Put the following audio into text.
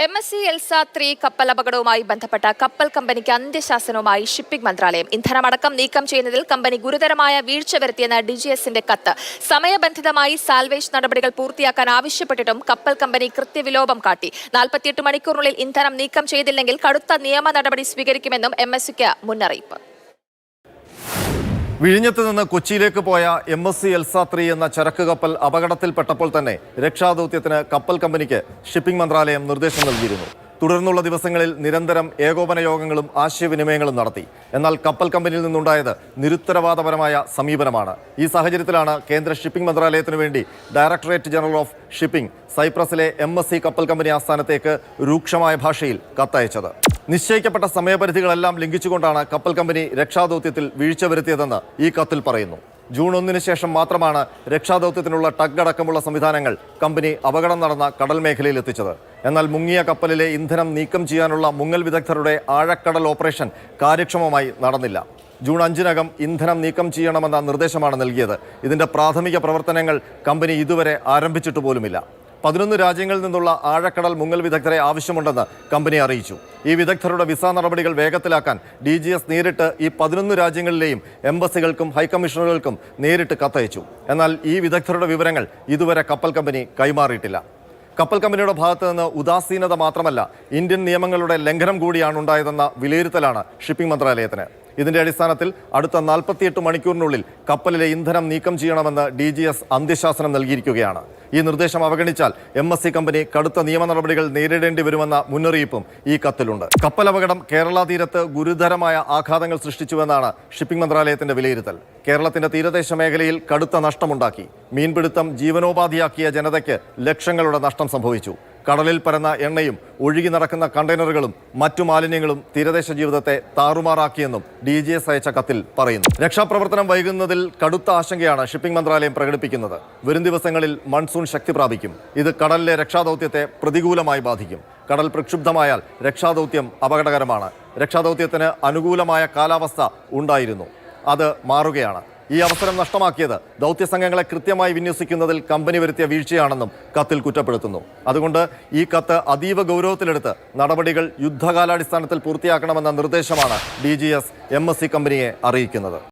MSC Elsa 3 കപ്പൽ അപകടവുമായി ബന്ധപ്പെട്ട കപ്പൽ കമ്പനിക്ക് അന്ത്യശാസനവുമായി ഷിപ്പിംഗ് മന്ത്രാലയം. ഇന്ധനമടക്കം നീക്കം ചെയ്യുന്നതിൽ കമ്പനി ഗുരുതരമായ വീഴ്ച വരുത്തിയെന്ന DGSന്റെ കത്ത്. സമയബന്ധിതമായി സാൽവേജ് നടപടികൾ പൂർത്തിയാക്കാൻ ആവശ്യപ്പെട്ടിട്ടും കപ്പൽ കമ്പനി കൃത്യവിലോപം കാട്ടി. 48 മണിക്കൂറിനുള്ളിൽ ഇന്ധനം നീക്കം ചെയ്തില്ലെങ്കിൽ കടുത്ത നിയമ നടപടി സ്വീകരിക്കുമെന്നും MSCക്ക് മുന്നറിയിപ്പ്. വിഴിഞ്ഞത്ത് നിന്ന് കൊച്ചിയിലേക്ക് പോയ MSC Elsa 3 എന്ന ചരക്ക് കപ്പൽ അപകടത്തിൽപ്പെട്ടപ്പോൾ തന്നെ രക്ഷാദൗത്യത്തിന് കപ്പൽ കമ്പനിക്ക് ഷിപ്പിംഗ് മന്ത്രാലയം നിർദ്ദേശം നൽകിയിരുന്നു. തുടർന്നുള്ള ദിവസങ്ങളിൽ നിരന്തരം ഏകോപന യോഗങ്ങളും ആശയവിനിമയങ്ങളും നടത്തി. എന്നാൽ കപ്പൽ കമ്പനിയിൽ നിന്നുണ്ടായത് നിരുത്തരവാദപരമായ സമീപനമാണ്. ഈ സാഹചര്യത്തിലാണ് കേന്ദ്ര ഷിപ്പിംഗ് മന്ത്രാലയത്തിനു വേണ്ടി ഡയറക്ടറേറ്റ് ജനറൽ ഓഫ് ഷിപ്പിംഗ് സൈപ്രസിലെ MSC കപ്പൽ കമ്പനി ആസ്ഥാനത്തേക്ക് രൂക്ഷമായ ഭാഷയിൽ കത്തയച്ചത്. നിശ്ചയിക്കപ്പെട്ട സമയപരിധികളെല്ലാം ലംഘിച്ചുകൊണ്ടാണ് കപ്പൽ കമ്പനി രക്ഷാദൗത്യത്തിൽ വീഴ്ച വരുത്തിയതെന്ന് ഈ കത്തിൽ പറയുന്നു. ജൂൺ 1 ശേഷം മാത്രമാണ് രക്ഷാദൗത്യത്തിനുള്ള ടഗ് അടക്കമുള്ള സംവിധാനങ്ങൾ കമ്പനി അപകടം നടന്ന കടൽ മേഖലയിൽ എത്തിച്ചത്. എന്നാൽ മുങ്ങിയ കപ്പലിലെ ഇന്ധനം നീക്കം ചെയ്യാനുള്ള മുങ്ങൽ വിദഗ്ധരുടെ ആഴക്കടൽ ഓപ്പറേഷൻ കാര്യക്ഷമമായി നടന്നില്ല. ജൂൺ 5-നകം ഇന്ധനം നീക്കം ചെയ്യണമെന്ന നിർദ്ദേശമാണ് നൽകിയത്. ഇതിന്റെ പ്രാഥമിക പ്രവർത്തനങ്ങൾ കമ്പനി ഇതുവരെ ആരംഭിച്ചിട്ട് പോലുമില്ല. 11 രാജ്യങ്ങളിൽ നിന്നുള്ള ആഴക്കടൽ മുങ്ങൽ വിദഗ്ധരെ ആവശ്യമുണ്ടെന്ന് കമ്പനി അറിയിച്ചു. ഈ വിദഗ്ധരുടെ വിസ നടപടികൾ വേഗത്തിലാക്കാൻ DGS നേരിട്ട് ഈ 11 രാജ്യങ്ങളിലെയും എംബസികൾക്കും ഹൈക്കമ്മീഷണറുകൾക്കും നേരിട്ട് കത്തയച്ചു. എന്നാൽ ഈ വിദഗ്ധരുടെ വിവരങ്ങൾ ഇതുവരെ കപ്പൽ കമ്പനി കൈമാറിയിട്ടില്ല. കപ്പൽ കമ്പനിയുടെ ഭാഗത്തു നിന്ന് ഉദാസീനത മാത്രമല്ല, ഇന്ത്യൻ നിയമങ്ങളുടെ ലംഘനം കൂടിയാണ് ഉണ്ടായതെന്ന വിലയിരുത്തലാണ് ഷിപ്പിംഗ് മന്ത്രാലയത്തിന്. ഇതിന്റെ അടിസ്ഥാനത്തിൽ അടുത്ത 48 മണിക്കൂറിനുള്ളിൽ കപ്പലിലെ ഇന്ധനം നീക്കം ചെയ്യണമെന്ന് DGS അന്ത്യശാസനം നൽകിയിരിക്കുകയാണ്. ഈ നിർദ്ദേശം അവഗണിച്ചാൽ MSC കമ്പനി കടുത്ത നിയമ നടപടികൾ നേരിടേണ്ടി വരുമെന്ന മുന്നറിയിപ്പും ഈ കത്തിലുണ്ട്. കപ്പൽ അപകടം കേരള തീരത്ത് ഗുരുതരമായ ആഘാതങ്ങൾ സൃഷ്ടിച്ചുവെന്നാണ് ഷിപ്പിംഗ് മന്ത്രാലയത്തിന്റെ വിലയിരുത്തൽ. കേരളത്തിന്റെ തീരദേശ മേഖലയിൽ കടുത്ത നഷ്ടമുണ്ടാക്കി. മീൻപിടുത്തം ജീവനോപാധിയാക്കിയ ജനതയ്ക്ക് ലക്ഷങ്ങളുടെ നഷ്ടം സംഭവിച്ചു. കടലിൽ പരന്ന എണ്ണയും ഒഴുകി നടക്കുന്ന കണ്ടെയ്നറുകളും മറ്റു മാലിന്യങ്ങളും തീരദേശ ജീവിതത്തെ താറുമാറാക്കിയെന്നും DGS അയച്ച കത്തിൽ പറയുന്നു. രക്ഷാപ്രവർത്തനം വൈകുന്നതിൽ കടുത്ത ആശങ്കയാണ് ഷിപ്പിംഗ് മന്ത്രാലയം പ്രകടിപ്പിക്കുന്നത്. വരും ദിവസങ്ങളിൽ മൺസൂൺ ശക്തി പ്രാപിക്കും. ഇത് കടലിലെ രക്ഷാദൗത്യത്തെ പ്രതികൂലമായി ബാധിക്കും. കടൽ പ്രക്ഷുബ്ധമായാൽ രക്ഷാദൗത്യം അപകടകരമാണ്. രക്ഷാദൗത്യത്തിന് അനുകൂലമായ കാലാവസ്ഥ ഉണ്ടായിരുന്നു, അത് മാറുകയാണ്. ഈ അവസരം നഷ്ടമാക്കിയത് ദൗത്യസംഘങ്ങളെ കൃത്യമായി വിന്യസിക്കുന്നതിൽ കമ്പനി വരുത്തിയ വീഴ്ചയാണെന്നും കത്തിൽ കുറ്റപ്പെടുത്തുന്നു. അതുകൊണ്ട് ഈ കത്ത് അതീവ ഗൗരവത്തിലെടുത്ത് നടപടികൾ യുദ്ധകാലാടിസ്ഥാനത്തിൽ പൂർത്തിയാക്കണമെന്ന നിർദ്ദേശമാണ് DGS MSC കമ്പനിയെ അറിയിക്കുന്നത്.